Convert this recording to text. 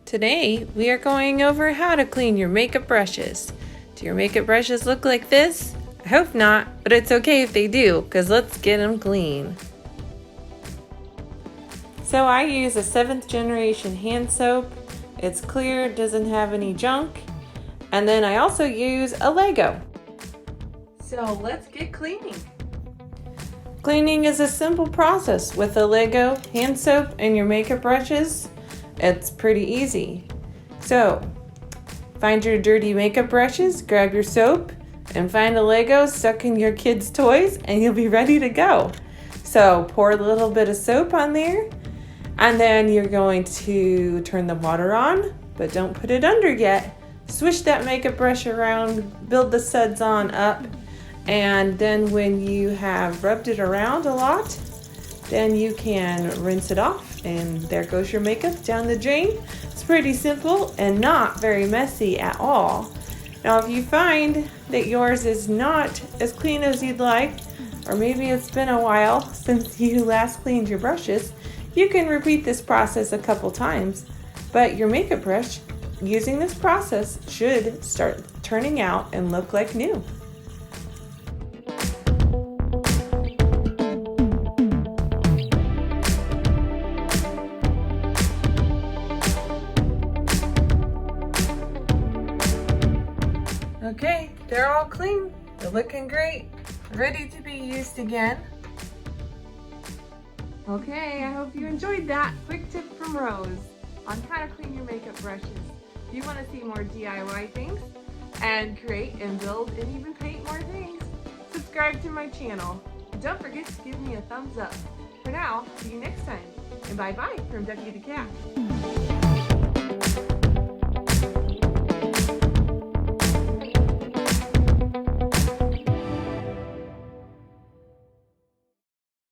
Today, we are going over how to clean your makeup brushes. Do your makeup brushes look like this? I hope not, but it's okay if they do, because let's get them clean. So I use a 7th generation hand soap. It's clear, doesn't have any junk. And then I also use a Lego. So let's get cleaning. Cleaning is a simple process with a Lego, hand soap, and your makeup brushes. It's pretty easy. So, find your dirty makeup brushes, grab your soap, and find a Lego stuck in your kids' toys, and you'll be ready to go. So, pour a little bit of soap on there, and then you're going to turn the water on, but don't put it under yet. Swish that makeup brush around, build the suds on up, and then when you have rubbed it around a lot, then you can rinse it off, and there goes your makeup down the drain. It's pretty simple and not very messy at all. Now, if you find that yours is not as clean as you'd like, or maybe it's been a while since you last cleaned your brushes, you can repeat this process a couple times, but your makeup brush using this process should start turning out and look like new. Okay, they're all clean. They're looking great. Ready to be used again. Okay, I hope you enjoyed that quick tip from Rose on how to clean your makeup brushes. If you want to see more DIY things and create and build and even paint more things, subscribe to my channel. Don't forget to give me a thumbs up. For now, see you next time. And bye-bye from Ducky the Cat.